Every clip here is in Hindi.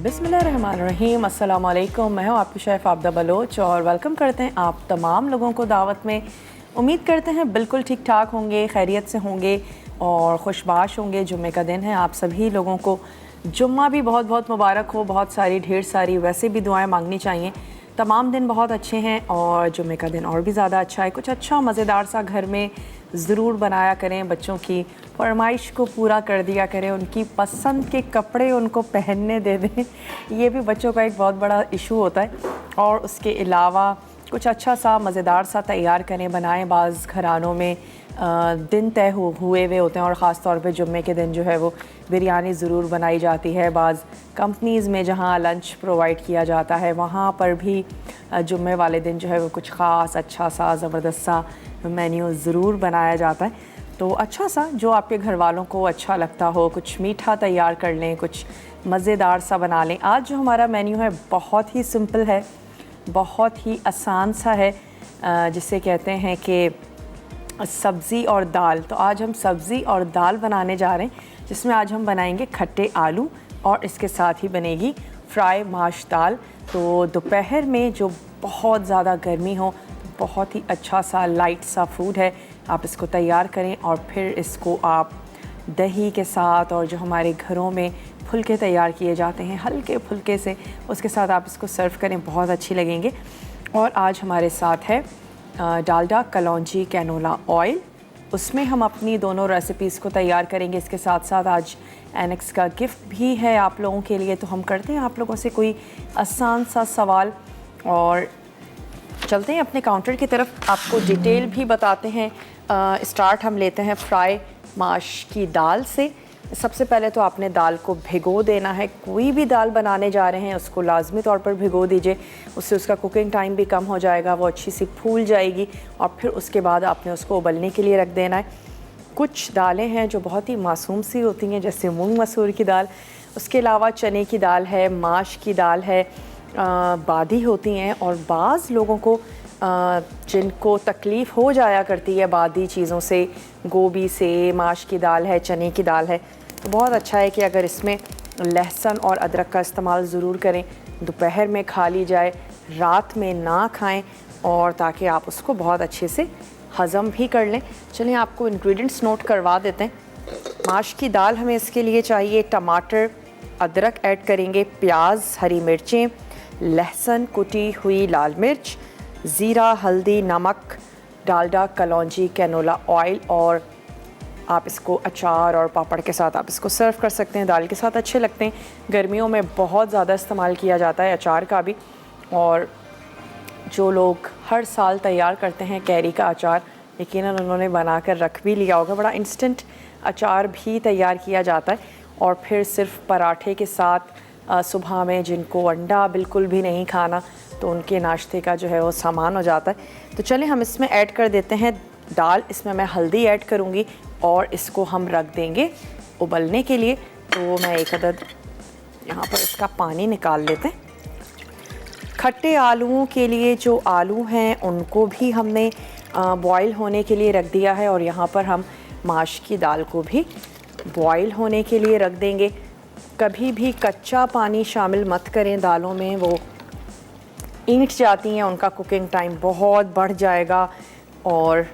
बिस्मिल्लाहिर्रहमानिर्रहीम, अस्सलाम वालेकुम। मैं हूँ आपकी शेफ़ आबदा बलोच और वेलकम करते हैं आप तमाम लोगों को दावत में। उम्मीद करते हैं बिल्कुल ठीक ठाक होंगे, खैरियत से होंगे और खुशबाश होंगे। जुम्मे का दिन है, आप सभी लोगों को जुम्मा भी बहुत बहुत मुबारक हो। बहुत सारी ढेर सारी वैसे भी दुआएं मांगनी चाहिए। तमाम दिन बहुत अच्छे हैं और जुम्मे का दिन और भी ज़्यादा अच्छा है। कुछ अच्छा मज़ेदार सा घर में ज़रूर बनाया करें, बच्चों की फरमाइश को पूरा कर दिया करें, उनकी पसंद के कपड़े उनको पहनने दे दें। ये भी बच्चों का एक बहुत बड़ा इशू होता है। और उसके अलावा कुछ अच्छा सा मज़ेदार सा तैयार करें, बनाएं। बाज़ घरानों में दिन तय हुए हुए होते हैं और ख़ास तौर पे जुम्मे के दिन जो है वो बिरयानी ज़रूर बनाई जाती है। बाज़ कंपनीज़ में जहाँ लंच प्रोवाइड किया जाता है वहाँ पर भी जुम्मे वाले दिन जो है वो कुछ ख़ास अच्छा सा ज़बरदस्त सा मेन्यू ज़रूर बनाया जाता है। तो अच्छा सा जो आपके घर वालों को अच्छा लगता हो, कुछ मीठा तैयार कर लें, कुछ मज़ेदार सा बना लें। आज जो हमारा मेन्यू है बहुत ही सिंपल है, बहुत ही आसान सा है, जिसे कहते हैं कि सब्ज़ी और दाल। तो आज हम सब्ज़ी और दाल बनाने जा रहे हैं, जिसमें आज हम बनाएंगे खट्टे आलू और इसके साथ ही बनेगी फ्राई माश दाल। तो दोपहर में जो बहुत ज़्यादा गर्मी हो, बहुत ही अच्छा सा लाइट सा फूड है। आप इसको तैयार करें और फिर इसको आप दही के साथ और जो हमारे घरों में फुलके तैयार किए जाते हैं हल्के फुलके से, उसके साथ आप इसको सर्व करें, बहुत अच्छी लगेंगे। और आज हमारे साथ है डालडा कलौंजी कैनोला ऑयल। उसमें हम अपनी दोनों रेसिपीज़ को तैयार करेंगे। इसके साथ साथ आज एनेक्स का गिफ्ट भी है आप लोगों के लिए। तो हम करते हैं आप लोगों से कोई आसान सा सवाल और चलते हैं अपने काउंटर की तरफ, आपको डिटेल भी बताते हैं। स्टार्ट हम लेते हैं फ्राई माश की दाल से। सबसे पहले तो आपने दाल को भिगो देना है। कोई भी दाल बनाने जा रहे हैं उसको लाजमी तौर पर भिगो दीजिए, उससे उसका कुकिंग टाइम भी कम हो जाएगा, वो अच्छी सी फूल जाएगी और फिर उसके बाद आपने उसको उबलने के लिए रख देना है। कुछ दालें हैं जो बहुत ही मासूम सी होती हैं, जैसे मूंग मसूर की दाल, उसके अलावा चने की दाल है, माश की दाल है, बादी होती हैं। और बाज़ लोगों को जिनको तकलीफ़ हो जाया करती है बादी चीज़ों से, गोभी से, माश की दाल है, चने की दाल है, तो बहुत अच्छा है कि अगर इसमें लहसुन और अदरक का इस्तेमाल ज़रूर करें। दोपहर में खा ली जाए, रात में ना खाएं, और ताकि आप उसको बहुत अच्छे से हज़म भी कर लें। चलिए आपको इंग्रेडिएंट्स नोट करवा देते हैं। माश की दाल हमें इसके लिए चाहिए टमाटर, अदरक ऐड करेंगे, प्याज, हरी मिर्चें, लहसुन, कुटी हुई लाल मिर्च, ज़ीरा, हल्दी, नमक, डालडा कलौंजी कैनोला ऑयल। और आप इसको अचार और पापड़ के साथ आप इसको सर्व कर सकते हैं। दाल के साथ अच्छे लगते हैं। गर्मियों में बहुत ज़्यादा इस्तेमाल किया जाता है अचार का भी। और जो लोग हर साल तैयार करते हैं कैरी का अचार, यकीनन उन्होंने बना कर रख भी लिया होगा। बड़ा इंस्टेंट अचार भी तैयार किया जाता है और फिर सिर्फ पराठे के साथ सुबह में जिनको अंडा बिल्कुल भी नहीं खाना, तो उनके नाश्ते का जो है वो सामान हो जाता है। तो चलिए हम इसमें ऐड कर देते हैं दाल। इसमें मैं हल्दी ऐड करूँगी और इसको हम रख देंगे उबलने के लिए। तो मैं एक अदद यहाँ पर इसका पानी निकाल लेते हैं। खट्टे आलूओं के लिए जो आलू हैं उनको भी हमने बॉईल होने के लिए रख दिया है और यहाँ पर हम माश की दाल को भी बॉईल होने के लिए रख देंगे। कभी भी कच्चा पानी शामिल मत करें दालों में, वो ईंट जाती हैं, उनका कुकिंग टाइम बहुत बढ़ जाएगा। और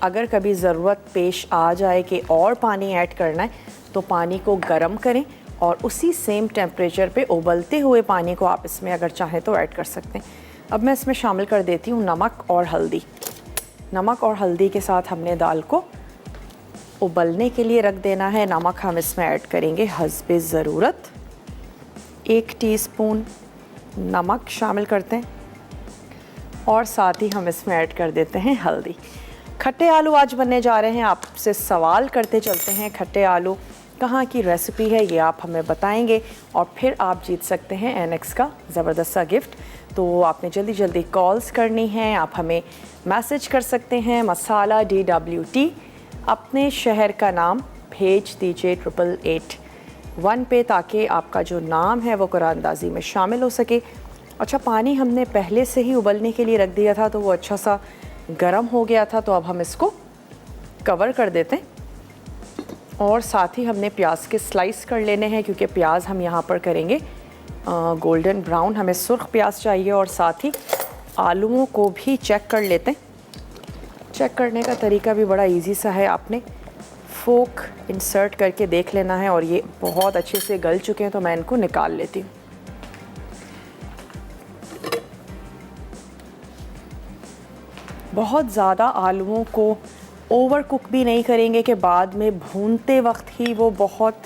अगर कभी ज़रूरत पेश आ जाए कि और पानी ऐड करना है तो पानी को गर्म करें और उसी सेम टेम्परेचर पे उबलते हुए पानी को आप इसमें अगर चाहें तो ऐड कर सकते हैं। अब मैं इसमें शामिल कर देती हूँ नमक और हल्दी। नमक और हल्दी के साथ हमने दाल को उबलने के लिए रख देना है। नमक हम इसमें ऐड करेंगे हस्बे ज़रूरत, 1 टीस्पून नमक शामिल करते हैं और साथ ही हम इसमें ऐड कर देते हैं हल्दी। खट्टे आलू आज बनने जा रहे हैं। आपसे सवाल करते चलते हैं, खट्टे आलू कहाँ की रेसिपी है ये आप हमें बताएंगे और फिर आप जीत सकते हैं एनेक्स का ज़बरदस्त सा गिफ्ट। तो आपने जल्दी जल्दी कॉल्स करनी है, आप हमें मैसेज कर सकते हैं मसाला DWT, अपने शहर का नाम भेज दीजिए 8881 पे, ताकि आपका जो नाम है वो कुरानंदाज़ी में शामिल हो सके। अच्छा, पानी हमने पहले से ही उबलने के लिए रख दिया था तो वो अच्छा सा गर्म हो गया था। तो अब हम इसको कवर कर देते हैं और साथ ही हमने प्याज के स्लाइस कर लेने हैं, क्योंकि प्याज हम यहाँ पर करेंगे गोल्डन ब्राउन, हमें सुर्ख प्याज चाहिए। और साथ ही आलूओं को भी चेक कर लेते हैं। चेक करने का तरीका भी बड़ा इजी सा है, आपने फोक इंसर्ट करके देख लेना है। और ये बहुत अच्छे से गल चुके हैं तो मैं इनको निकाल लेती हूँ। बहुत ज़्यादा आलूओं को ओवर कुक भी नहीं करेंगे कि बाद में भूनते वक्त ही वो बहुत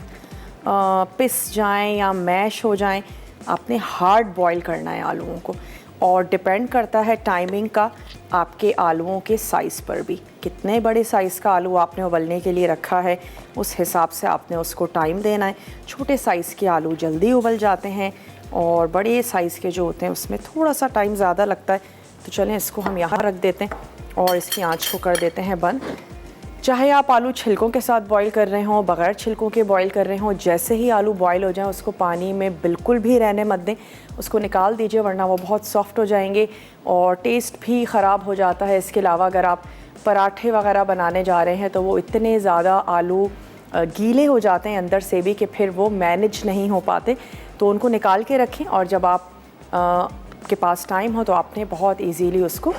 पिस जाएं या मैश हो जाएं। आपने हार्ड बॉईल करना है आलूओं को। और डिपेंड करता है टाइमिंग का आपके आलूओं के साइज़ पर भी। कितने बड़े साइज़ का आलू आपने उबलने के लिए रखा है उस हिसाब से आपने उसको टाइम देना है। छोटे साइज़ के आलू जल्दी उबल जाते हैं और बड़े साइज़ के जो होते हैं उसमें थोड़ा सा टाइम ज़्यादा लगता है। तो चलें इसको हम यहाँ रख देते हैं और इसकी आंच को कर देते हैं बंद। चाहे आप आलू छिलकों के साथ बॉईल कर रहे हों, बग़ैर छिलकों के बॉईल कर रहे हों, जैसे ही आलू बॉईल हो जाएं उसको पानी में बिल्कुल भी रहने मत दें, उसको निकाल दीजिए, वरना वो बहुत सॉफ्ट हो जाएंगे और टेस्ट भी ख़राब हो जाता है। इसके अलावा अगर आप पराठे वगैरह बनाने जा रहे हैं तो वो इतने ज़्यादा आलू गीले हो जाते हैं अंदर से भी कि फिर वो मैनेज नहीं हो पाते। तो उनको निकाल के रखें और जब आप के पास टाइम हो तो आपने बहुत इजीली उसको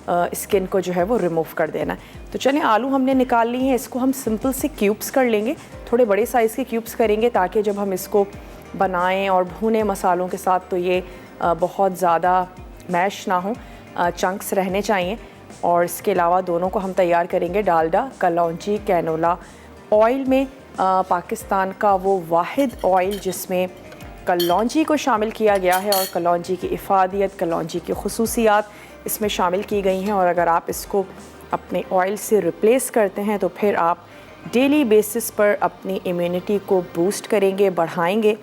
स्किन को जो है वो रिमूव कर देना है। तो चलें, आलू हमने निकाल ली हैं, इसको हम सिंपल से क्यूब्स कर लेंगे। थोड़े बड़े साइज़ के क्यूब्स करेंगे ताकि जब हम इसको बनाएं और भूनें मसालों के साथ तो ये बहुत ज़्यादा मैश ना हो, चंक्स रहने चाहिए। और इसके अलावा दोनों को हम तैयार करेंगे डालडा कलौंजी कैनोला ऑयल में। पाकिस्तान का वो वाहिद ऑयल जिसमें कलौंजी को शामिल किया गया है और कलौंजी की इफ़ादियत, कलौंजी की खुसूसियात इसमें शामिल की गई हैं। और अगर आप इसको अपने ऑयल से रिप्लेस करते हैं तो फिर आप डेली बेसिस पर अपनी इम्यूनिटी को बूस्ट करेंगे, बढ़ाएंगे,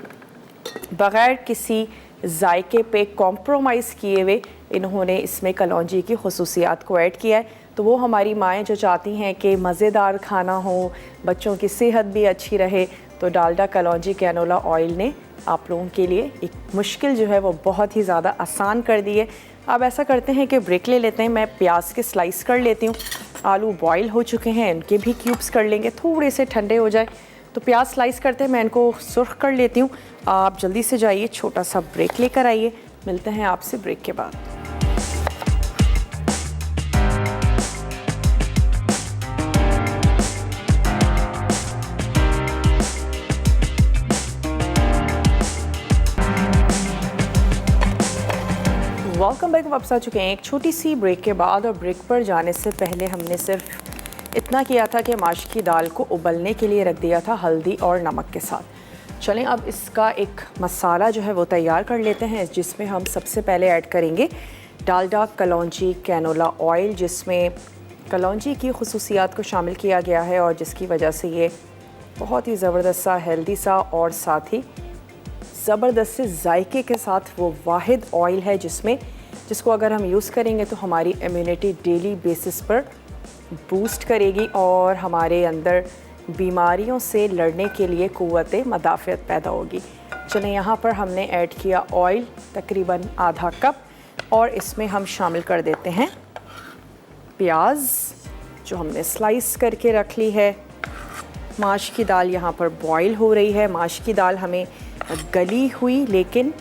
बग़ैर किसी जायके पे कॉम्प्रोमाइज़ किए हुए इन्होंने इसमें कलौंजी की खुसूसियात को ऐड किया है। तो वो हमारी माएँ जो चाहती हैं कि मज़ेदार खाना हो, बच्चों की सेहत भी अच्छी रहे, तो डालडा कलौंजी कैनोला ऑयल ने आप लोगों के लिए एक मुश्किल जो है वो बहुत ही ज़्यादा आसान कर दी है। अब ऐसा करते हैं कि ब्रेक ले लेते हैं। मैं प्याज के स्लाइस कर लेती हूँ। आलू बॉईल हो चुके हैं, इनके भी क्यूब्स कर लेंगे, थोड़े से ठंडे हो जाए तो प्याज स्लाइस करते हैं। मैं इनको सुर्ख कर लेती हूँ। आप जल्दी से जाइए, छोटा सा ब्रेक लेकर आइए। मिलते हैं आपसे ब्रेक के बाद। Welcome back. वापस आ चुके हैं एक छोटी सी ब्रेक के बाद। और ब्रेक पर जाने से पहले हमने सिर्फ इतना किया था कि माश की दाल को उबलने के लिए रख दिया था हल्दी और नमक के साथ। चलें अब इसका एक मसाला जो है वो तैयार कर लेते हैं, जिसमें हम सबसे पहले ऐड करेंगे डालडा कलौंजी कैनोला ऑयल, जिसमें कलौंजी की खुसूसियात को शामिल किया गया है और जिसकी वजह से ये बहुत ही ज़बरदस्त सा, हेल्दी सा और साथ ही ज़बरदस्त से जायके के साथ वो वाहिद ऑयल है जिसको अगर हम यूज़ करेंगे तो हमारी इम्यूनिटी डेली बेसिस पर बूस्ट करेगी और हमारे अंदर बीमारियों से लड़ने के लिए क़ुव्वत मदाफ़ियत पैदा होगी। चलें, यहाँ पर हमने ऐड किया ऑयल तकरीबन आधा कप और इसमें हम शामिल कर देते हैं प्याज जो हमने स्लाइस करके रख ली है। माश की दाल यहाँ पर बॉईल हो रही है। माश की दाल हमें गली हुई लेकिन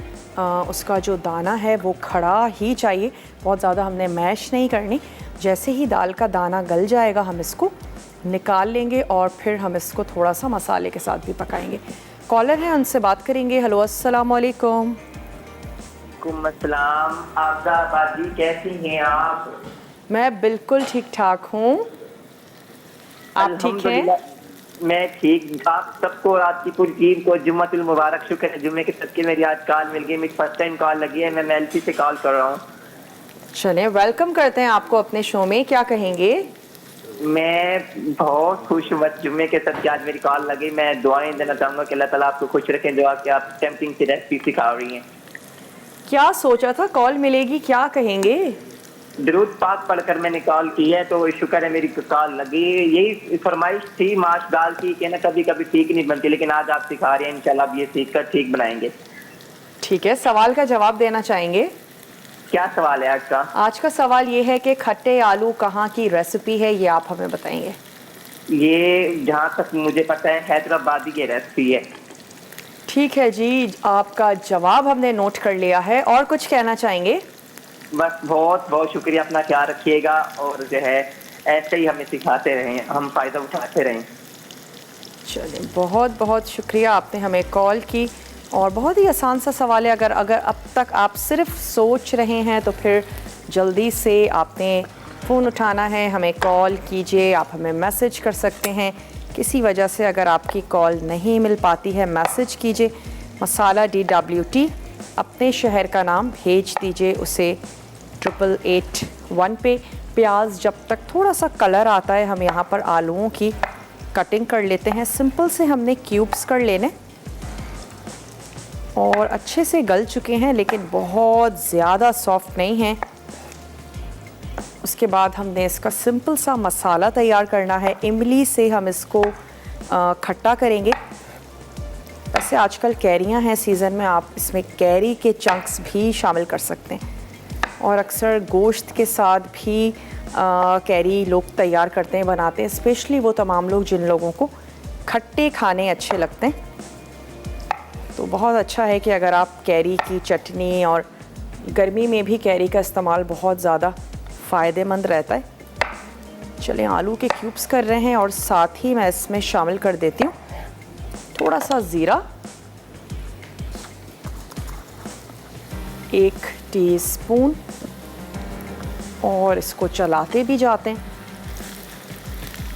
उसका जो दाना है वो खड़ा ही चाहिए, बहुत ज़्यादा हमने मैश नहीं करनी। जैसे ही दाल का दाना गल जाएगा हम इसको निकाल लेंगे और फिर हम इसको थोड़ा सा मसाले के साथ भी पकाएंगे। कॉलर है, उनसे बात करेंगे। हेलो, अस्सलाम वालेकुम। वालेकुम अस्सलाम। आफता बाजी, कैसी हैं आप? मैं बिल्कुल ठीक ठाक हूँ, आप ठीक हैं? मैं ठीक। आप सबको, आपकी पूरी टीम को जुम्मतुल मुबारक। शुक्र है जुम्मे के सदके मेरी आज कॉल मिल गई। मेरी फर्स्ट टाइम कॉल लगी है। मैं मेलसी से कॉल कर रहा हूँ। चलें, वेलकम करते हैं आपको अपने शो में। क्या कहेंगे? मैं बहुत खुश हूँ, जुम्मे के सदके आज मेरी कॉल लगी। मैं दुआएं देना चाहूँगा कि अल्लाह ताला आपको खुश रखें जो आपके आप टेम्पटिंग की रेसिपी सिखा रही हैं। क्या सोचा था कॉल मिलेगी, क्या कहेंगे? दरूद पाक पढ़कर मैंने कॉल की है तो शुक्र है मेरी कॉल लगी। यही फरमाइश थी माश दाल की कि ना कभी कभी ठीक नहीं बनती, लेकिन आज आप सिखा रहे हैं, इंशाल्लाह अब ये सीख कर ठीक बनाएंगे। ठीक है, सवाल का जवाब देना चाहेंगे? क्या सवाल है आज का? आज का सवाल ये है कि खट्टे आलू कहाँ की रेसिपी है, ये आप हमें बताएंगे। ये जहाँ तक मुझे पता है हैदराबादी की रेसिपी है। ठीक है जी, आपका जवाब हमने नोट कर लिया है। और कुछ कहना चाहेंगे? बस बहुत बहुत शुक्रिया, अपना ख्याल रखिएगा और जो है ऐसे ही हमें सिखाते रहें, हम फ़ायदा उठाते रहें। चलिए, बहुत बहुत शुक्रिया, आपने हमें कॉल की। और बहुत ही आसान सा सवाल है। अगर अब तक आप सिर्फ सोच रहे हैं तो फिर जल्दी से आपने फ़ोन उठाना है, हमें कॉल कीजिए। आप हमें मैसेज कर सकते हैं। किसी वजह से अगर आपकी कॉल नहीं मिल पाती है, मैसेज कीजिए मसाला DWT, अपने शहर का नाम भेज दीजिए उसे 8881 पे। प्याज जब तक थोड़ा सा कलर आता है, हम यहाँ पर आलूओं की कटिंग कर लेते हैं। सिंपल से हमने क्यूब्स कर लेने और अच्छे से गल चुके हैं, लेकिन बहुत ज़्यादा सॉफ्ट नहीं हैं। उसके बाद हमने इसका सिंपल सा मसाला तैयार करना है। इमली से हम इसको खट्टा करेंगे। वैसे आजकल कैरियां हैं सीज़न में, आप इसमें कैरी के चंक्स भी शामिल कर सकते हैं। और अक्सर गोश्त के साथ भी कैरी लोग तैयार करते हैं, बनाते हैं। स्पेशली वो तमाम लोग जिन लोगों को खट्टे खाने अच्छे लगते हैं, तो बहुत अच्छा है कि अगर आप कैरी की चटनी, और गर्मी में भी कैरी का इस्तेमाल बहुत ज़्यादा फ़ायदेमंद रहता है। चलें, आलू के क्यूब्स कर रहे हैं और साथ ही मैं इसमें शामिल कर देती हूँ थोड़ा सा ज़ीरा, 1 टीस्पून, और इसको चलाते भी जाते हैं।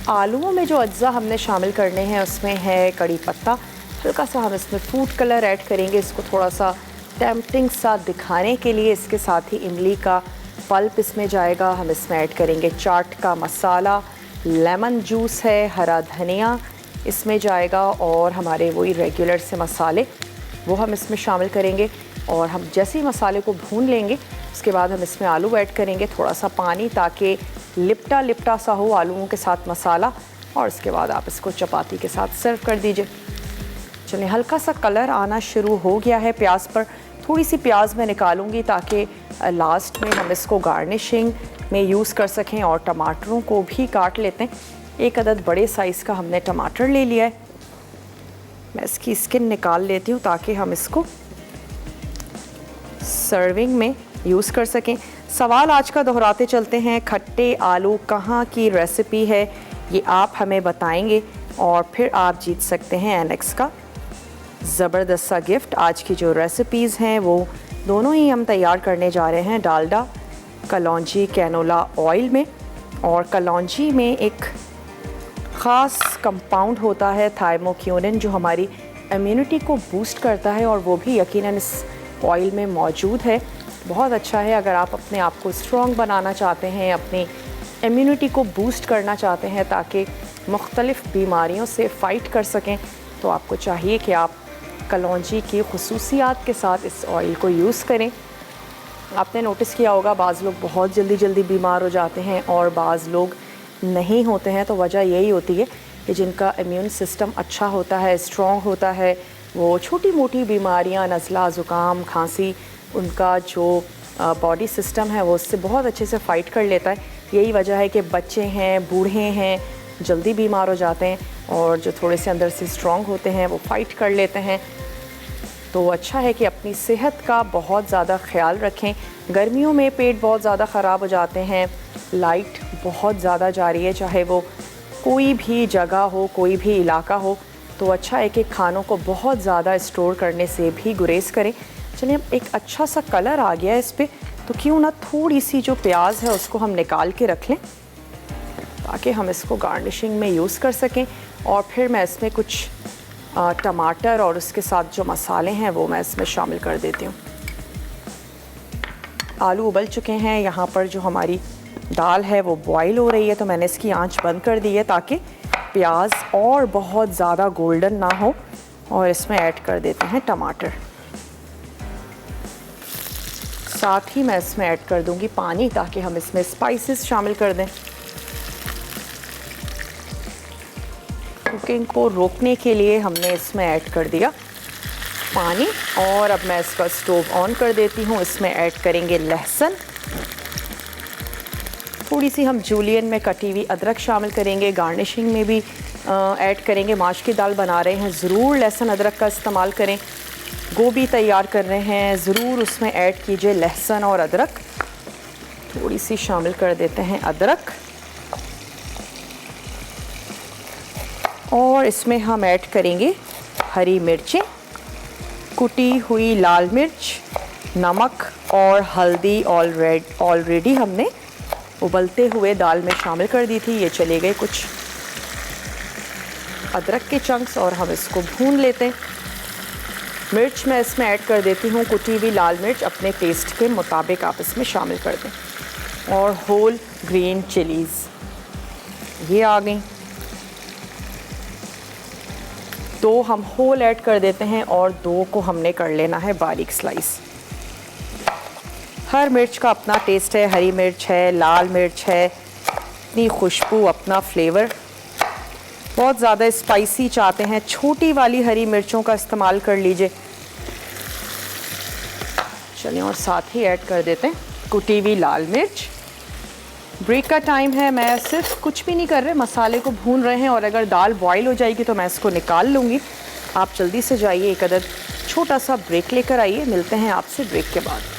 आलूओं में जो अज्जा हमने शामिल करने हैं उसमें है कड़ी पत्ता, हल्का सा हम इसमें फूड कलर ऐड करेंगे, इसको थोड़ा सा टेम्पटिंग सा दिखाने के लिए। इसके साथ ही इमली का पल्प इसमें जाएगा। हम इसमें ऐड करेंगे चाट का मसाला, लेमन जूस है, हरा धनिया इसमें जाएगा, और हमारे वही रेगुलर से मसाले वो हम इसमें शामिल करेंगे। और हम जैसे ही मसाले को भून लेंगे, उसके बाद हम इसमें आलू ऐड करेंगे, थोड़ा सा पानी, ताकि लिपटा लिपटा सा हो आलूओं के साथ मसाला। और उसके बाद आप इसको चपाती के साथ सर्व कर दीजिए। चलिए, हल्का सा कलर आना शुरू हो गया है प्याज पर। थोड़ी सी प्याज मैं निकालूंगी ताकि लास्ट में हम इसको गार्निशिंग में यूज़ कर सकें। और टमाटरों को भी काट लेते हैं। 1 अदद बड़े साइज़ का हमने टमाटर ले लिया है। मैं इसकी स्किन निकाल लेती हूँ ताकि हम इसको सर्विंग में यूज़ कर सकें। सवाल आज का दोहराते चलते हैं, खट्टे आलू कहाँ की रेसिपी है, ये आप हमें बताएंगे और फिर आप जीत सकते हैं एनेक्स का ज़बरदस्त सा गिफ्ट। आज की जो रेसिपीज़ हैं वो दोनों ही हम तैयार करने जा रहे हैं डालडा कलौंजी कैनोला ऑयल में। और कलौंजी में एक ख़ास कंपाउंड होता है थाइमोक्यूनिन, जो हमारी इम्यूनिटी को बूस्ट करता है, और वो भी यकीनन इस ऑयल में मौजूद है। बहुत अच्छा है अगर आप अपने आप को स्ट्रॉन्ग बनाना चाहते हैं, अपनी इम्यूनिटी को बूस्ट करना चाहते हैं ताकि मुख्तलिफ़ बीमारियों से फ़ाइट कर सकें, तो आपको चाहिए कि आप कलौंजी की खुसूसियात के साथ इस ऑयल को यूज़ करें। आपने नोटिस किया होगा, बाज़ लोग बहुत जल्दी बीमार हो जाते हैं और बाज़ लोग नहीं होते हैं। तो वजह यही होती है कि जिनका इम्यून सिस्टम अच्छा होता है, स्ट्रॉन्ग होता है, वो छोटी मोटी बीमारियां, नज़ला, ज़ुकाम, खांसी, उनका जो बॉडी सिस्टम है वो उससे बहुत अच्छे से फ़ाइट कर लेता है। यही वजह है कि बच्चे हैं, बूढ़े हैं, जल्दी बीमार हो जाते हैं, और जो थोड़े से अंदर से स्ट्रॉन्ग होते हैं वो फ़ाइट कर लेते हैं। तो अच्छा है कि अपनी सेहत का बहुत ज़्यादा ख्याल रखें। गर्मियों में पेट बहुत ज़्यादा ख़राब हो जाते हैं, लाइट बहुत ज़्यादा जा रही है, चाहे वो कोई भी जगह हो, कोई भी इलाका हो, तो अच्छा है कि खानों को बहुत ज़्यादा स्टोर करने से भी गुरेज करें। चलिए, एक अच्छा सा कलर आ गया है इस पर, तो क्यों ना थोड़ी सी जो प्याज है उसको हम निकाल के रख लें ताकि हम इसको गार्निशिंग में यूज़ कर सकें। और फिर मैं इसमें कुछ टमाटर और उसके साथ जो मसाले हैं वो मैं इसमें शामिल कर देती हूँ। आलू उबल चुके हैं, यहाँ पर जो हमारी दाल है वो बॉईल हो रही है, तो मैंने इसकी आंच बंद कर दी है ताकि प्याज और बहुत ज़्यादा गोल्डन ना हो। और इसमें ऐड कर देते हैं टमाटर, साथ ही मैं इसमें ऐड कर दूंगी पानी ताकि हम इसमें स्पाइसेस शामिल कर दें। कुकिंग को रोकने के लिए हमने इसमें ऐड कर दिया पानी। और अब मैं इसका स्टोव ऑन कर देती हूँ। इसमें ऐड करेंगे लहसुन, थोड़ी सी हम जूलियन में कटी हुई अदरक शामिल करेंगे। गार्निशिंग में भी ऐड करेंगे। माश की दाल बना रहे हैं, ज़रूर लहसुन अदरक का इस्तेमाल करें। गोभी तैयार कर रहे हैं, ज़रूर उसमें ऐड कीजिए लहसुन और अदरक। थोड़ी सी शामिल कर देते हैं अदरक, और इसमें हम ऐड करेंगे हरी मिर्चें, कुटी हुई लाल मिर्च, नमक और हल्दी ऑलरेडी हमने उबलते हुए दाल में शामिल कर दी थी। ये चले गए कुछ अदरक के चंक्स और हम इसको भून लेते हैं। मिर्च मैं इसमें ऐड कर देती हूँ कुटी हुई लाल मिर्च, अपने टेस्ट के मुताबिक आप इसमें शामिल कर दें, और होल ग्रीन चिलीज़ ये आ गई, 2 हम होल ऐड कर देते हैं और 2 को हमने कर लेना है बारीक स्लाइस। हर मिर्च का अपना टेस्ट है, हरी मिर्च है, लाल मिर्च है, अपनी खुशबू, अपना फ्लेवर। बहुत ज़्यादा स्पाइसी चाहते हैं, छोटी वाली हरी मिर्चों का इस्तेमाल कर लीजिए। चलिए, और साथ ही ऐड कर देते हैं कुटी हुई लाल मिर्च। ब्रेक का टाइम है, मैं सिर्फ कुछ भी नहीं कर रहे, मसाले को भून रहे हैं, और अगर दाल बॉईल हो जाएगी तो मैं इसको निकाल लूँगी। आप जल्दी से जाइए, एक अदद छोटा सा ब्रेक लेकर आइए। मिलते हैं आपसे ब्रेक के बाद।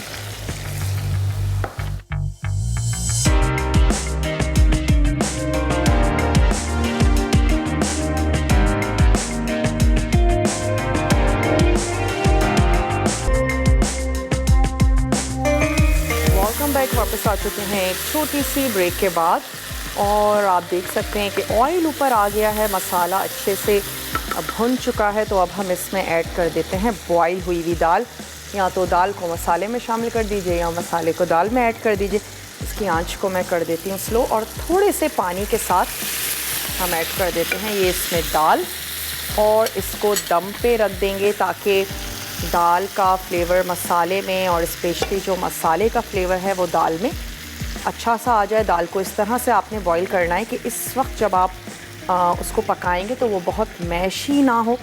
वापस आ चुके हैं एक छोटी सी ब्रेक के बाद, और आप देख सकते हैं कि ऑयल ऊपर आ गया है, मसाला अच्छे से भुन चुका है। तो अब हम इसमें ऐड कर देते हैं बॉईल हुई हुई दाल। या तो दाल को मसाले में शामिल कर दीजिए या मसाले को दाल में ऐड कर दीजिए। इसकी आंच को मैं कर देती हूँ स्लो, और थोड़े से पानी के साथ हम ऐड कर देते हैं ये इसमें दाल, और इसको दम पे रख देंगे ताकि दाल का फ्लेवर मसाले में, और स्पेशली जो मसाले का फ्लेवर है वो दाल में अच्छा सा आ जाए। दाल को इस तरह से आपने बॉईल करना है कि इस वक्त जब आप उसको पकाएंगे तो वो बहुत मैशी ना हो।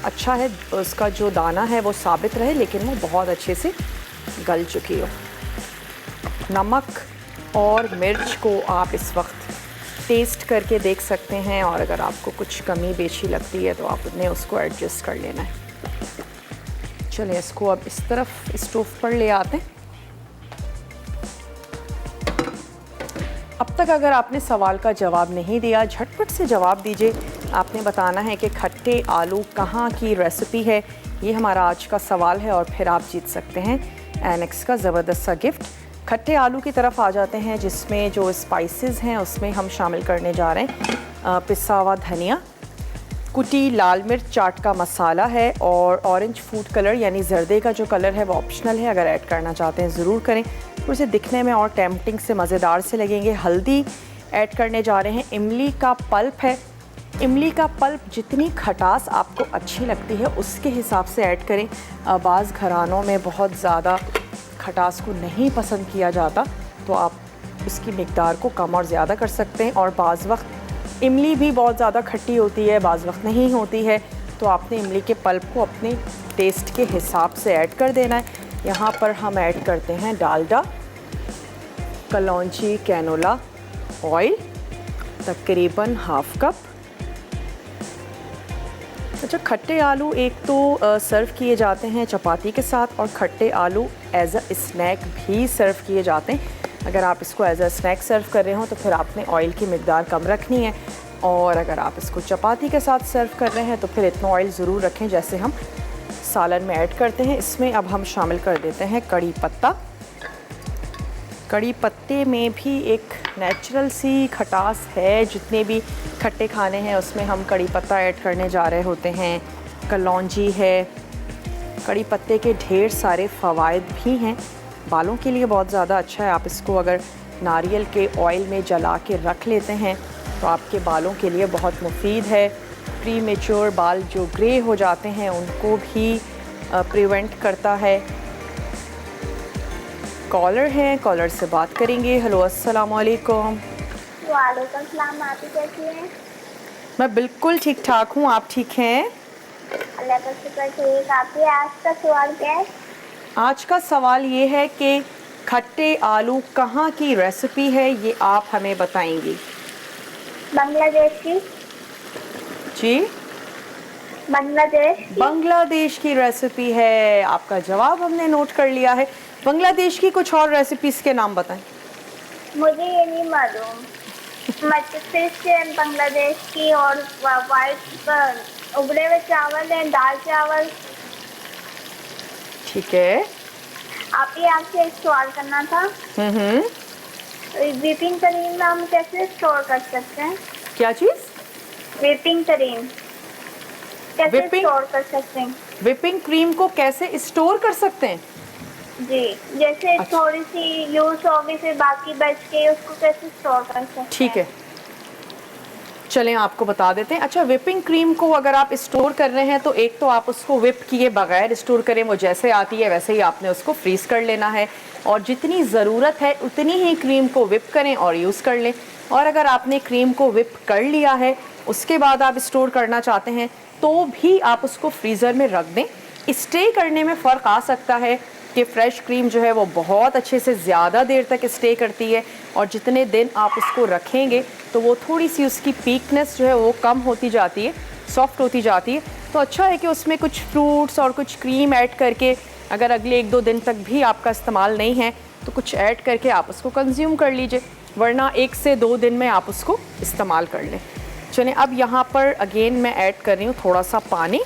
अच्छा है उसका जो दाना है वो साबित रहे, लेकिन वो बहुत अच्छे से गल चुकी हो। नमक और मिर्च को आप इस वक्त टेस्ट करके देख सकते हैं, और अगर आपको कुछ कमी बेशी लगती है तो आपने उसको एडजस्ट कर लेना है। चलिए, इसको अब इस तरफ स्टोव पर ले आते हैं। अब तक अगर आपने सवाल का जवाब नहीं दिया, झटपट से जवाब दीजिए। आपने बताना है कि खट्टे आलू कहाँ की रेसिपी है, ये हमारा आज का सवाल है, और फिर आप जीत सकते हैं एनेक्स का ज़बरदस्त सा गिफ्ट। खट्टे आलू की तरफ आ जाते हैं, जिसमें जो स्पाइसेस हैं उसमें हम शामिल करने जा रहे हैं पिसा हुआ धनिया, कुटी लाल मिर्च, चाट का मसाला है, और ऑरेंज फूड कलर यानी जर्दे का जो कलर है वो ऑप्शनल है, अगर ऐड करना चाहते हैं ज़रूर करें, तो उसे दिखने में और टेम्पटिंग से मज़ेदार से लगेंगे। हल्दी ऐड करने जा रहे हैं, इमली का पल्प है। इमली का पल्प जितनी खटास आपको अच्छी लगती है उसके हिसाब से ऐड करें। बाज़ घरानों में बहुत ज़्यादा खटास को नहीं पसंद किया जाता, तो आप उसकी मिकदार को कम और ज़्यादा कर सकते हैं। और बाज़ वक्त इमली भी बहुत ज़्यादा खट्टी होती है, बाज़ वक्त नहीं होती है, तो आपने इमली के पल्प को अपने टेस्ट के हिसाब से ऐड कर देना है। यहाँ पर हम ऐड करते हैं डालडा, कलौंजी कैनोला ऑयल तकरीबन हाफ कप। अच्छा, खट्टे आलू एक तो सर्व किए जाते हैं चपाती के साथ, और खट्टे आलू एज अ स्नैक भी सर्व किए जाते हैं। अगर आप इसको एज अ स्नैक सर्व कर रहे हो तो फिर आपने ऑयल की मिकदार कम रखनी है, और अगर आप इसको चपाती के साथ सर्व कर रहे हैं तो फिर इतना ऑयल ज़रूर रखें जैसे हम सालन में ऐड करते हैं। इसमें अब हम शामिल कर देते हैं कड़ी पत्ता। कड़ी पत्ते में भी एक नेचुरल सी खटास है, जितने भी खट्टे खाने हैं उसमें हम कड़ी पत्ता ऐड करने जा रहे होते हैं। कलौंजी है, कड़ी पत्ते के ढेर सारे फ़वाइद भी हैं, बालों के लिए बहुत ज़्यादा अच्छा है। आप इसको अगर नारियल के ऑयल में जला के रख लेते हैं तो आपके बालों के लिए बहुत मुफीद है। प्री मैच्योर बाल जो ग्रे हो जाते हैं उनको भी प्रिवेंट करता है। कॉलर हैं, कॉलर से बात करेंगे। हेलो, अस्सलाम वालेकुम। वालेकुम सलाम, आप कैसी हैं? मैं बिल्कुल ठीक ठाक हूँ, आप ठीक हैं? अल्लाह का शुक्र, ठीक। आपके आज का सवाल क्या है? आज का सवाल ये है कि खट्टे आलू कहाँ की रेसिपी है, ये आप हमें बताएंगी। बांग्लादेश की। जी, बांग्लादेश। बांग्लादेश की रेसिपी है। आपका जवाब हमने नोट कर लिया है। बांग्लादेश की कुछ और रेसिपीज के नाम बताएं। मुझे ये नहीं मालूम। मटर फिश है बांग्लादेश की, और वाइट उबले हुए चावल है, दाल चावल। ठीक है। आप ही आपसे एक सवाल करना था। हम्म। व्हिपिंग क्रीम में हम कैसे स्टोर कर सकते हैं? क्या चीज? व्हिपिंग क्रीम कैसे Whipping? स्टोर कर सकते हैं? व्हिपिंग क्रीम को कैसे स्टोर कर सकते हैं? जी, जैसे अच्छा। थोड़ी सी यूज होगी फिर बाकी बच के उसको कैसे स्टोर कर सकते हैं? ठीक है, चलें आपको बता देते हैं। अच्छा, व्हिपिंग क्रीम को अगर आप स्टोर कर रहे हैं तो एक तो आप उसको व्हिप किए बगैर स्टोर करें, वो जैसे आती है वैसे ही आपने उसको फ्रीज कर लेना है, और जितनी ज़रूरत है उतनी ही क्रीम को व्हिप करें और यूज़ कर लें। और अगर आपने क्रीम को व्हिप कर लिया है उसके बाद आप स्टोर करना चाहते हैं तो भी आप उसको फ्रीज़र में रख दें। स्टे करने में फ़र्क आ सकता है कि फ़्रेश क्रीम जो है वो बहुत अच्छे से ज़्यादा देर तक स्टे करती है, और जितने दिन आप उसको रखेंगे तो वो थोड़ी सी उसकी पीकनेस जो है वो कम होती जाती है, सॉफ्ट होती जाती है। तो अच्छा है कि उसमें कुछ फ्रूट्स और कुछ क्रीम ऐड करके, अगर अगले 1-2 दिन तक भी आपका इस्तेमाल नहीं है तो कुछ ऐड करके आप उसको कंज्यूम कर लीजिए, वरना 1 से 2 दिन में आप उसको इस्तेमाल कर लें। चलिए, अब यहाँ पर अगेन मैं ऐड कर रही हूँ थोड़ा सा पानी,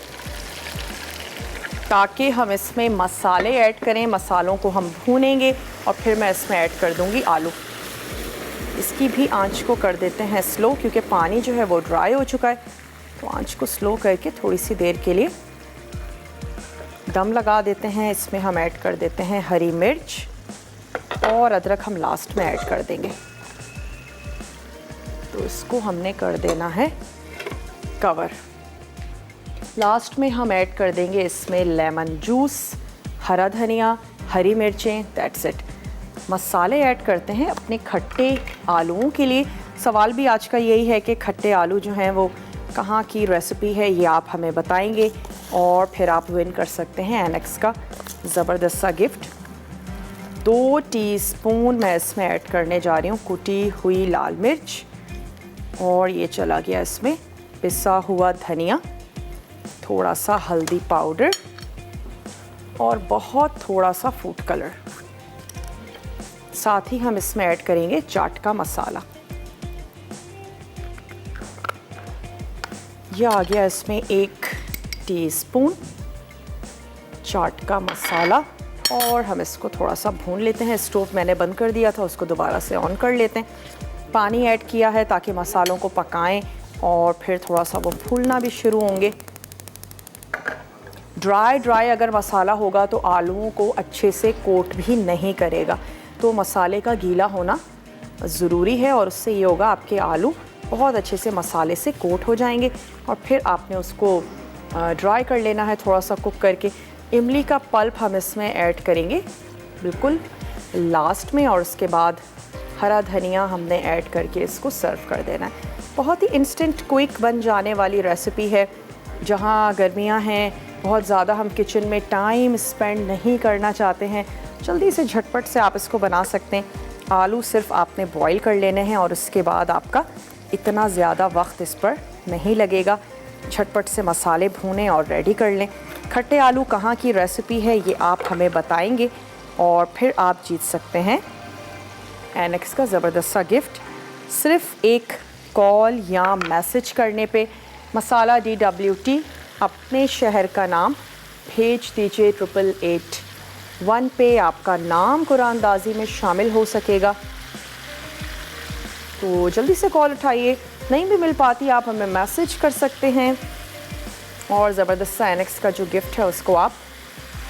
ताकि हम इसमें मसाले ऐड करें। मसालों को हम भूनेंगे और फिर मैं इसमें ऐड कर दूंगी आलू। इसकी भी आंच को कर देते हैं स्लो, क्योंकि पानी जो है वो ड्राई हो चुका है। तो आंच को स्लो करके थोड़ी सी देर के लिए दम लगा देते हैं। इसमें हम ऐड कर देते हैं हरी मिर्च, और अदरक हम लास्ट में ऐड कर देंगे। तो इसको हमने कर देना है कवर। लास्ट में हम ऐड कर देंगे इसमें लेमन जूस, हरा धनिया, हरी मिर्चें, दैट्स इट। मसाले ऐड करते हैं अपने खट्टे आलूओं के लिए। सवाल भी आज का यही है कि खट्टे आलू जो हैं वो कहाँ की रेसिपी है, ये आप हमें बताएंगे और फिर आप विन कर सकते हैं एनेक्स का ज़बरदस्त सा गिफ्ट। 2 टीस्पून मैं इसमें ऐड करने जा रही हूँ कुटी हुई लाल मिर्च, और ये चला गया इसमें पिसा हुआ धनिया, थोड़ा सा हल्दी पाउडर और बहुत थोड़ा सा फूड कलर। साथ ही हम इसमें ऐड करेंगे चाट का मसाला। यह आ गया इसमें 1 टीस्पून चाट का मसाला, और हम इसको थोड़ा सा भून लेते हैं। स्टोव मैंने बंद कर दिया था, उसको दोबारा से ऑन कर लेते हैं। पानी ऐड किया है ताकि मसालों को पकाएं और फिर थोड़ा सा वो फूलना भी शुरू होंगे। ड्राई अगर मसाला होगा तो आलूओं को अच्छे से कोट भी नहीं करेगा, तो मसाले का गीला होना ज़रूरी है, और उससे ये होगा आपके आलू बहुत अच्छे से मसाले से कोट हो जाएंगे। और फिर आपने उसको ड्राई कर लेना है थोड़ा सा कुक करके। इमली का पल्प हम इसमें ऐड करेंगे बिल्कुल लास्ट में, और उसके बाद हरा धनिया हमने ऐड करके इसको सर्व कर देना है। बहुत ही इंस्टेंट क्विक बन जाने वाली रेसिपी है। जहाँ गर्मियाँ हैं, बहुत ज़्यादा हम किचन में टाइम स्पेंड नहीं करना चाहते हैं, जल्दी से झटपट से आप इसको बना सकते हैं। आलू सिर्फ आपने बॉईल कर लेने हैं और उसके बाद आपका इतना ज़्यादा वक्त इस पर नहीं लगेगा। झटपट से मसाले भूनें और रेडी कर लें। खट्टे आलू कहाँ की रेसिपी है ये आप हमें बताएंगे, और फिर आप जीत सकते हैं एनेक्स का ज़बरदस्त सा गिफ्ट। सिर्फ एक कॉल या मैसेज करने पे मसाला DWT अपने शहर का नाम भेज दीजिए 8881 पे। आपका नाम कुरानदाजी में शामिल हो सकेगा, तो जल्दी से कॉल उठाइए। नहीं भी मिल पाती आप हमें मैसेज कर सकते हैं, और ज़बरदस्त सा एनेक्स का जो गिफ्ट है उसको आप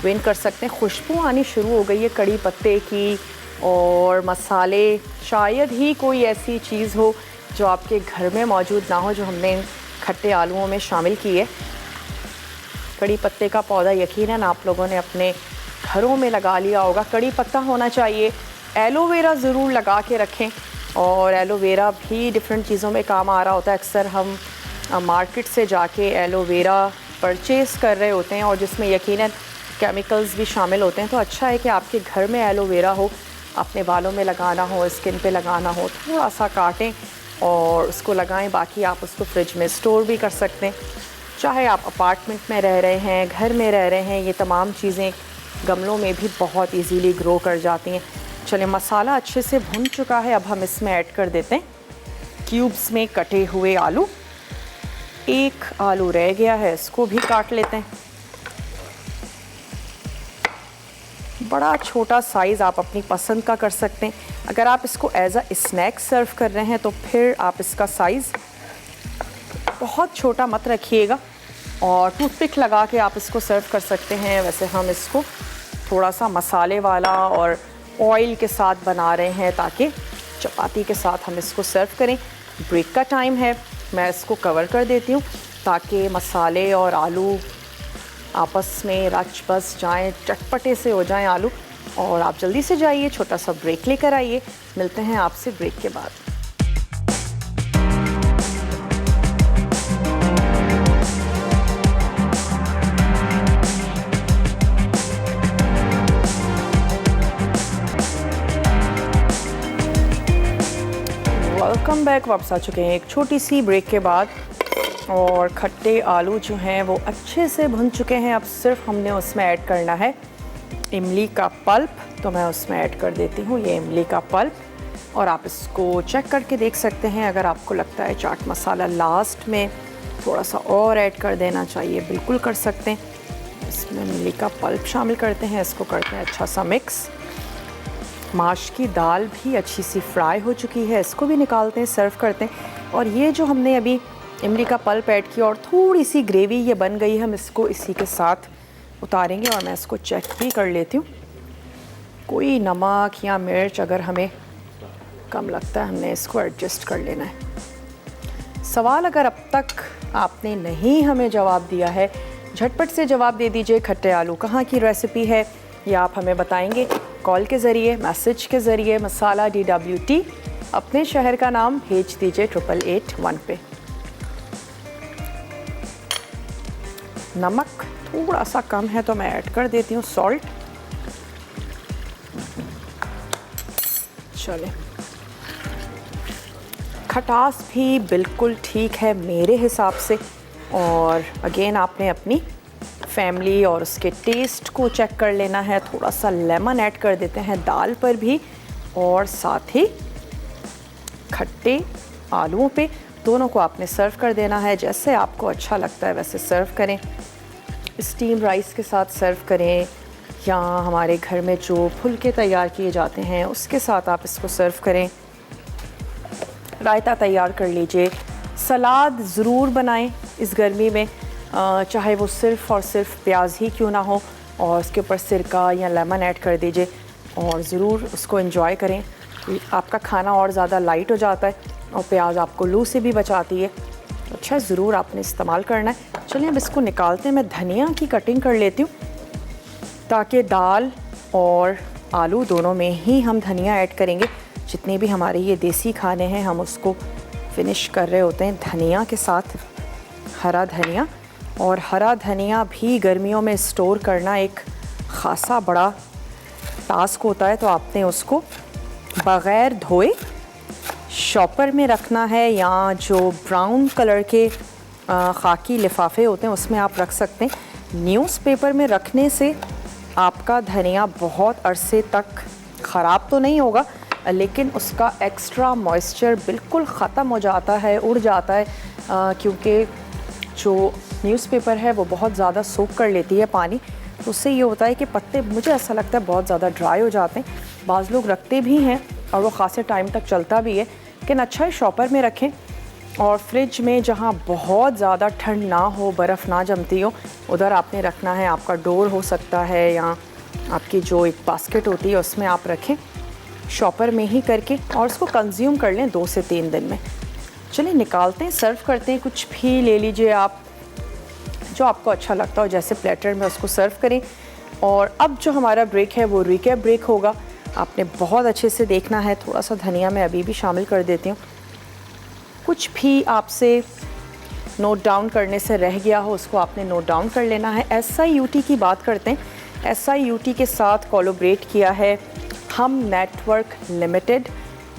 विन कर सकते हैं। खुशबू आनी शुरू हो गई है कड़ी पत्ते की, और मसाले, शायद ही कोई ऐसी चीज़ हो जो आपके घर में मौजूद ना हो जो हमने खट्टे आलूओं में शामिल की है। कड़ी पत्ते का पौधा यकीनन आप लोगों ने अपने घरों में लगा लिया होगा। कड़ी पत्ता होना चाहिए। एलोवेरा ज़रूर लगा के रखें, और एलोवेरा भी डिफरेंट चीज़ों में काम आ रहा होता है। अक्सर हम मार्केट से जाके एलोवेरा परचेज़ कर रहे होते हैं, और जिसमें यकीनन केमिकल्स भी शामिल होते हैं। तो अच्छा है कि आपके घर में एलोवेरा हो, अपने बालों में लगाना हो, स्किन पे लगाना हो, थोड़ा सा काटें और उसको लगाएं। बाकी आप उसको फ्रिज में स्टोर भी कर सकते हैं। चाहे आप अपार्टमेंट में रह रहे हैं, घर में रह रहे हैं, ये तमाम चीज़ें गमलों में भी बहुत इजीली ग्रो कर जाती हैं। चलिए, मसाला अच्छे से भुन चुका है। अब हम इसमें ऐड कर देते हैं क्यूब्स में कटे हुए आलू। एक आलू रह गया है, इसको भी काट लेते हैं। बड़ा छोटा साइज़ आप अपनी पसंद का कर सकते हैं। अगर आप इसको एज अ स्नैक सर्व कर रहे हैं तो फिर आप इसका साइज़ बहुत छोटा मत रखिएगा और टूथपिक लगा के आप इसको सर्व कर सकते हैं। वैसे हम इसको थोड़ा सा मसाले वाला और ऑयल के साथ बना रहे हैं ताकि चपाती के साथ हम इसको सर्व करें। ब्रेक का टाइम है, मैं इसको कवर कर देती हूँ ताकि मसाले और आलू आपस में रच बस जाएँ, चटपटे से हो जाएं आलू। और आप जल्दी से जाइए, छोटा सा ब्रेक लेकर आइए। मिलते हैं आपसे ब्रेक के बाद। Welcome back. वापस आ चुके हैं एक छोटी सी ब्रेक के बाद और खट्टे आलू जो हैं वो अच्छे से भुन चुके हैं। अब सिर्फ हमने उसमें ऐड करना है इमली का पल्प। तो मैं उसमें ऐड कर देती हूँ ये इमली का पल्प और आप इसको चेक करके देख सकते हैं। अगर आपको लगता है चाट मसाला लास्ट में थोड़ा सा और ऐड कर देना चाहिए, बिल्कुल कर सकते हैं। इसमें इमली का पल्प शामिल करते हैं, इसको करते हैं अच्छा सा मिक्स। माश की दाल भी अच्छी सी फ्राई हो चुकी है, इसको भी निकालते हैं, सर्व करते हैं। और ये जो हमने अभी इमली का पल्प ऐड किया और थोड़ी सी ग्रेवी ये बन गई, हम इसको इसी के साथ उतारेंगे और मैं इसको चेक भी कर लेती हूँ। कोई नमक या मिर्च अगर हमें कम लगता है, हमने इसको एडजस्ट कर लेना है। सवाल अगर अब तक आपने नहीं हमें जवाब दिया है, झटपट से जवाब दे दीजिए। खट्टे आलू कहाँ की रेसिपी है या आप हमें बताएंगे कॉल के ज़रिए, मैसेज के ज़रिए। मसाला DWT अपने शहर का नाम भेज दीजिए 8881 पे। नमक थोड़ा सा कम है तो मैं ऐड कर देती हूँ सॉल्ट। चले, खटास भी बिल्कुल ठीक है मेरे हिसाब से। और अगेन आपने अपनी फैमिली और उसके टेस्ट को चेक कर लेना है। थोड़ा सा लेमन ऐड कर देते हैं दाल पर भी और साथ ही खट्टे आलूओं पे। दोनों को आपने सर्व कर देना है, जैसे आपको अच्छा लगता है वैसे सर्व करें। स्टीम राइस के साथ सर्व करें या हमारे घर में जो फुलके तैयार किए जाते हैं उसके साथ आप इसको सर्व करें। रायता तैयार कर लीजिए। सलाद ज़रूर बनाएं इस गर्मी में, चाहे वो सिर्फ़ और सिर्फ प्याज ही क्यों ना हो, और उसके ऊपर सिरका या लेमन ऐड कर दीजिए और ज़रूर उसको एंजॉय करें। आपका खाना और ज़्यादा लाइट हो जाता है और प्याज आपको लू से भी बचाती है। अच्छा, ज़रूर आपने इस्तेमाल करना है। चलिए अब इसको निकालते हैं। मैं धनिया की कटिंग कर लेती हूँ ताकि दाल और आलू दोनों में ही हम धनिया ऐड करेंगे। जितने भी हमारे ये देसी खाने हैं हम उसको फिनिश कर रहे होते हैं धनिया के साथ, हरा धनिया। और हरा धनिया भी गर्मियों में स्टोर करना एक ख़ासा बड़ा टास्क होता है, तो आपने उसको बग़ैर धोए शॉपर में रखना है या जो ब्राउन कलर के खाकी लिफाफे होते हैं उसमें आप रख सकते हैं। न्यूज़पेपर में रखने से आपका धनिया बहुत अरसे तक ख़राब तो नहीं होगा, लेकिन उसका एक्स्ट्रा मॉइस्चर बिल्कुल ख़त्म हो जाता है, उड़ जाता है, क्योंकि जो न्यूज़पेपर है वो बहुत ज़्यादा सोख कर लेती है पानी। तो उससे ये होता है कि पत्ते, मुझे ऐसा लगता है, बहुत ज़्यादा ड्राई हो जाते हैं। बाज़ लोग रखते भी हैं और वो ख़ासे टाइम तक चलता भी है, लेकिन अच्छा है शॉपर में रखें। और फ्रिज में जहाँ बहुत ज़्यादा ठंड ना हो, बर्फ़ ना जमती हो, उधर आपने रखना है। आपका डोर हो सकता है या आपकी जो एक बास्केट होती है उसमें आप रखें, शॉपर में ही करके, और उसको कंज्यूम कर लें 2 से 3 दिन में। चलिए निकालते हैं, सर्व करते हैं। कुछ भी ले लीजिए आप जो आपको अच्छा लगता हो, जैसे प्लेटर में उसको सर्व करें। और अब जो हमारा ब्रेक है वो रिकैप ब्रेक होगा। आपने बहुत अच्छे से देखना है। थोड़ा सा धनिया मैं अभी भी शामिल कर देती हूँ। कुछ भी आपसे नोट डाउन करने से रह गया हो उसको आपने नोट डाउन कर लेना है। SIUT की बात करते हैं। SIUT के साथ कोलैबोरेट किया है हम नेटवर्क लिमिटेड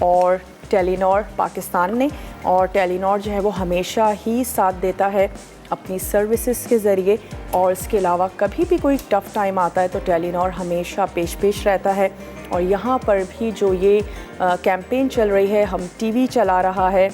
और टेलीनॉर पाकिस्तान ने, और टेलीनॉर जो है वो हमेशा ही साथ देता है अपनी सर्विसेज के ज़रिए, और इसके अलावा कभी भी कोई टफ़ टाइम आता है तो टेलीनॉर हमेशा पेश रहता है। और यहाँ पर भी जो ये कैंपेन चल रही है, हम टीवी चला रहा है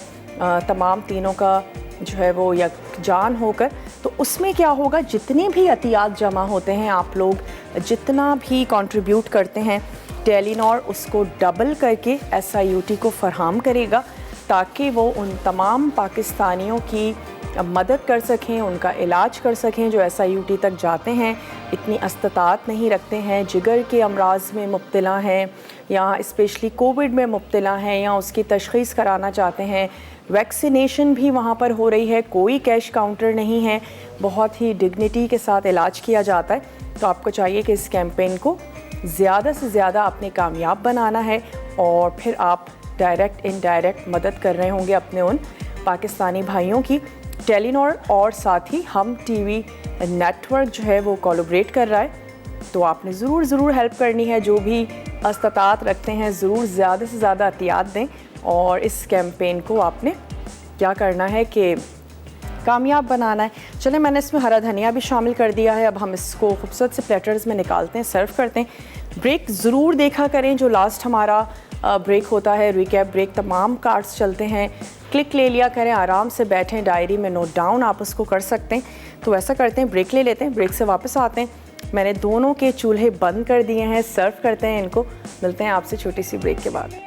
तमाम तीनों का जो है वो यकजान होकर, तो उसमें क्या होगा, जितने भी अतियात जमा होते हैं, आप लोग जितना भी कंट्रीब्यूट करते हैं, टेलीनॉर उसको डबल करके SIUT को फराहम करेगा ताकि वो उन तमाम पाकिस्तानियों की मदद कर सकें, उनका इलाज कर सकें जो SIUT तक जाते हैं, इतनी इस्तात नहीं रखते हैं, जिगर के अमराज में मुब्तला हैं या स्पेशली कोविड में मुब्तला हैं या उसकी तशख़ीस कराना चाहते हैं। वैक्सीनेशन भी वहाँ पर हो रही है, कोई कैश काउंटर नहीं है, बहुत ही डिग्निटी के साथ इलाज किया जाता है। तो आपको चाहिए कि इस कैंपेन को ज़्यादा से ज़्यादा आपने कामयाब बनाना है, और फिर आप डायरेक्ट इनडायरेक्ट मदद कर रहे होंगे अपने उन पाकिस्तानी भाइयों की। टेलीनॉर और साथ ही हम टीवी नेटवर्क जो है वो कोलैबोरेट कर रहा है, तो आपने ज़रूर हेल्प करनी है। जो भी इस्तात रखते हैं ज़रूर ज़्यादा से ज़्यादा एहतियात दें, और इस कैंपेन को आपने क्या करना है कि कामयाब बनाना है। चलें, मैंने इसमें हरा धनिया भी शामिल कर दिया है। अब हम इसको खूबसूरत से प्लेटर्स में निकालते हैं, सर्व करते हैं। ब्रेक ज़रूर देखा करें, जो लास्ट हमारा ब्रेक होता है, रिकैप ब्रेक, तमाम कार्ड्स चलते हैं, क्लिक ले लिया करें, आराम से बैठें, डायरी में नोट डाउन आप उसको कर सकते हैं। तो ऐसा करते हैं, ब्रेक ले लेते हैं, ब्रेक से वापस आते हैं। मैंने दोनों के चूल्हे बंद कर दिए हैं, सर्व करते हैं इनको। मिलते हैं आपसे छोटी सी ब्रेक के बाद।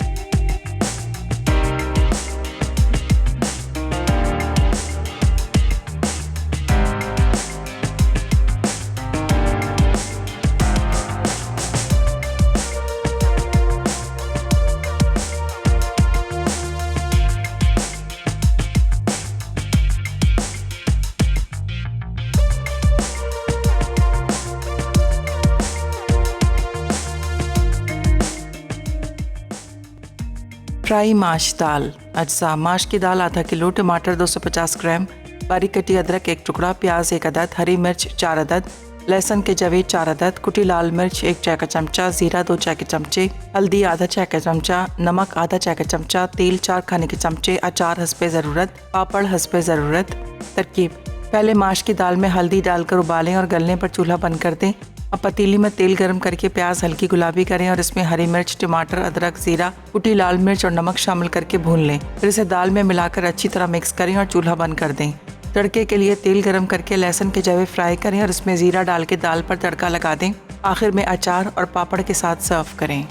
फ्राई माश दाल। अज्जा: माश की दाल आधा किलो, टमाटर 250 ग्राम, बारीक कटी अदरक 1 टुकड़ा, प्याज 1 अदद, हरी मिर्च 4 अदद, लहसुन के जवे 4 अदद, कुटी लाल मिर्च 1 चाय का चमचा, जीरा 2 चाय के चमचे, हल्दी आधा चाय का चमचा, नमक आधा चाय का चमचा, तेल 4 खाने के चमचे, अचार हस्बे ज़रूरत, पापड़ हस्बे ज़रूरत। तरकीब: पहले माश की दाल में हल्दी डालकर उबालें और गलने पर चूल्हा बंद कर दें। अब पतीली में तेल गर्म करके प्याज हल्की गुलाबी करें और इसमें हरी मिर्च, टमाटर, अदरक, जीरा, कुटी लाल मिर्च और नमक शामिल करके भून लें। फिर इसे दाल में मिलाकर अच्छी तरह मिक्स करें और चूल्हा बंद कर दें। तड़के के लिए तेल गर्म करके लहसुन के जवे फ्राई करें और इसमें जीरा डाल के दाल पर तड़का लगा दें। आखिर में अचार और पापड़ के साथ सर्व करें।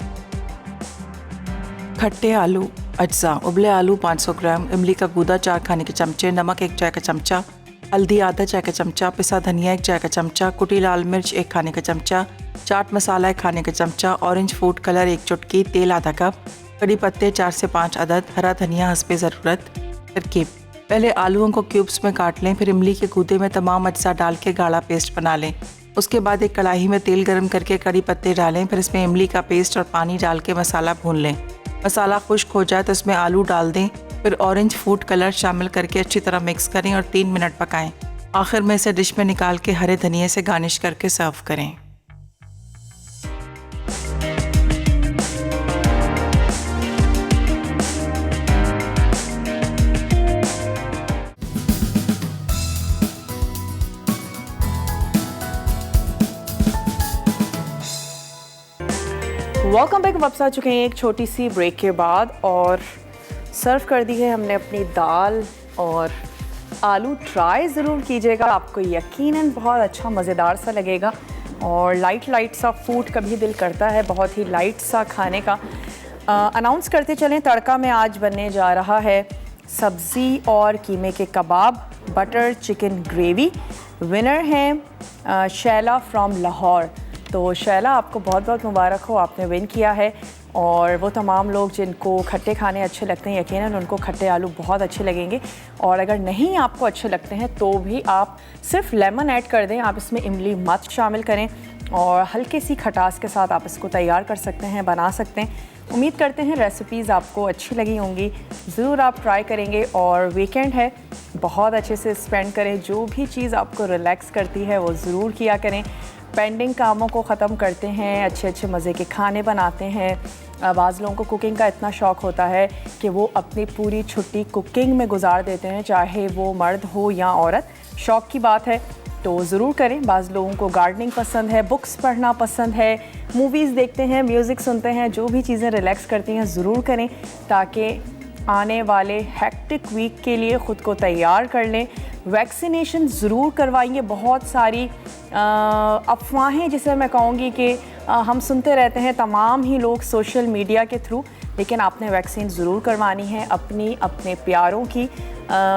खट्टे आलू। अज्जा: उबले आलू 500 ग्राम, इमली का गूदा 4 खाने के चमचे, नमक 1 चाय का चमचा, हल्दी आधा चाय का चमचा, पिसा धनिया 1 चाय का चमचा, कुटी लाल मिर्च 1 खाने का चमचा, चाट मसाला 1 खाने का चमचा, ऑरेंज फूड कलर 1 चुटकी, तेल आधा कप, कड़ी पत्ते 4 से 5 अदद, हरा धनिया हस्बे ज़रूरत। तरकीब: पहले आलूओं को क्यूब्स में काट लें, फिर इमली के गूदे में तमाम अज्जा डाल के गाढ़ा पेस्ट बना लें। उसके बाद एक कढ़ाई में तेल गर्म करके कड़ी पत्ते डालें, फिर इसमें इमली का पेस्ट और पानी डाल के मसाला भून लें। मसाला खुश्क हो जाए तो इसमें आलू डाल दें, फिर ऑरेंज फूड कलर शामिल करके अच्छी तरह मिक्स करें और 3 मिनट पकाएं। आखिर में इसे डिश में निकाल के हरे धनिये से गार्निश करके सर्व करें। Welcome back. वापस आ चुके हैं एक छोटी सी ब्रेक के बाद, और सर्व कर दी है हमने अपनी दाल, और आलू ट्राई ज़रूर कीजिएगा, आपको यकीनन बहुत अच्छा मज़ेदार सा लगेगा। और लाइट सा फूड कभी दिल करता है बहुत ही लाइट सा खाने का। अनाउंस करते चलें, तड़का में आज बनने जा रहा है सब्ज़ी और कीमे के कबाब, बटर चिकन ग्रेवी। विनर हैं शैला फ्रॉम लाहौर। तो शैला, आपको बहुत बहुत मुबारक हो, आपने विन किया है। और वो तमाम लोग जिनको खट्टे खाने अच्छे लगते हैं, यकीनन उनको खट्टे आलू बहुत अच्छे लगेंगे। और अगर नहीं आपको अच्छे लगते हैं तो भी आप सिर्फ लेमन ऐड कर दें, आप इसमें इमली मत शामिल करें, और हल्की सी खटास के साथ आप इसको तैयार कर सकते हैं, बना सकते हैं। उम्मीद करते हैं रेसिपीज़ आपको अच्छी लगी होंगी, ज़रूर आप ट्राई करेंगे। और वीकेंड है, बहुत अच्छे से स्पेंड करें, जो भी चीज़ आपको रिलैक्स करती है वो ज़रूर किया करें। पेंडिंग कामों को ख़त्म करते हैं, अच्छे अच्छे मज़े के खाने बनाते हैं, बाज़ लोगों को कुकिंग का इतना शौक़ होता है कि वो अपनी पूरी छुट्टी कुकिंग में गुजार देते हैं, चाहे वो मर्द हो या औरत। शौक़ की बात है तो ज़रूर करें। बाज़ लोगों को गार्डनिंग पसंद है, बुक्स पढ़ना पसंद है, मूवीज़ देखते हैं, म्यूज़िक सुनते हैं, जो भी चीज़ें रिलैक्स करती हैं ज़रूर करें, ताकि आने वाले हेक्टिक वीक के लिए ख़ुद को तैयार कर लें। वैक्सीनेशन ज़रूर करवाएंगे। बहुत सारी अफवाहें, जिसे मैं कहूँगी कि हम सुनते रहते हैं तमाम ही लोग सोशल मीडिया के थ्रू, लेकिन आपने वैक्सीन ज़रूर करवानी है अपने प्यारों की।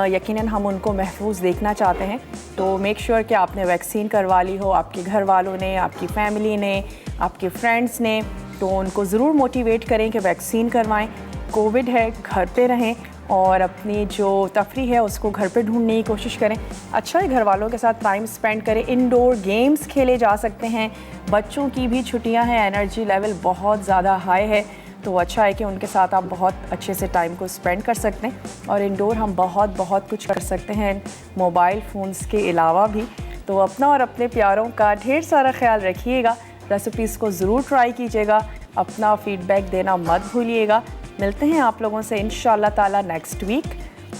यकीनन हम उनको महफूज देखना चाहते हैं, तो मेक श्योर कि आपने वैक्सीन करवा ली हो, आपके घर वालों ने, आपकी फैमिली ने, आपके फ्रेंड्स ने, तो उनको ज़रूर मोटिवेट करें कि वैक्सीन करवाएं। कोविड है, घर पे रहें और अपनी जो तफरीह है उसको घर पे ढूंढने की कोशिश करें। अच्छा है, घर वालों के साथ टाइम स्पेंड करें, इंडोर गेम्स खेले जा सकते हैं। बच्चों की भी छुट्टियां हैं, एनर्जी लेवल बहुत ज़्यादा हाई है, तो अच्छा है कि उनके साथ आप बहुत अच्छे से टाइम को स्पेंड कर सकते हैं। और इंडोर हम बहुत कुछ कर सकते हैं मोबाइल फ़ोन्स के अलावा भी। तो अपना और अपने प्यारों का ढेर सारा ख्याल रखिएगा। रेसिपीज़ को ज़रूर ट्राई कीजिएगा, अपना फ़ीडबैक देना मत भूलिएगा। मिलते हैं आप लोगों से इंशाल्लाह ताला नेक्स्ट वीक,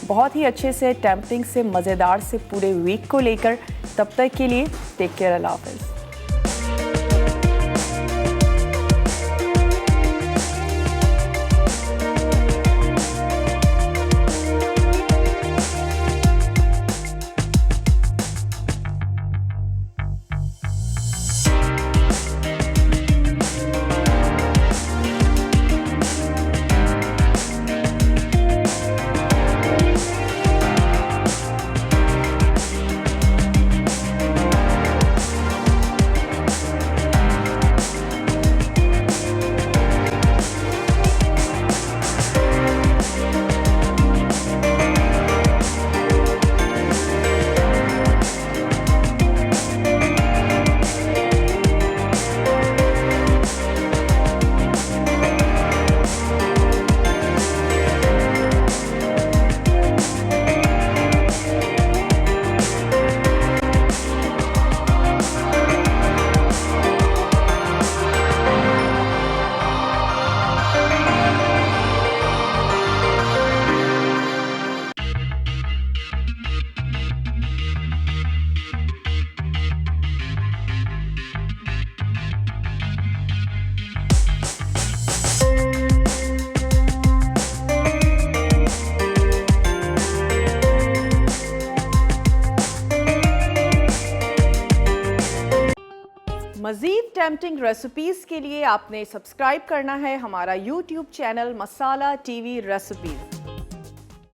बहुत ही अच्छे से, टेम्पटिंग से, मज़ेदार से पूरे वीक को लेकर। तब तक के लिए टेक केयर, अल्लाह हाफ़िज़। मज़ीद टेम्पटिंग रेसिपीज़ के लिए आपने सब्सक्राइब करना है हमारा YouTube चैनल मसाला TV रेसिपीज़।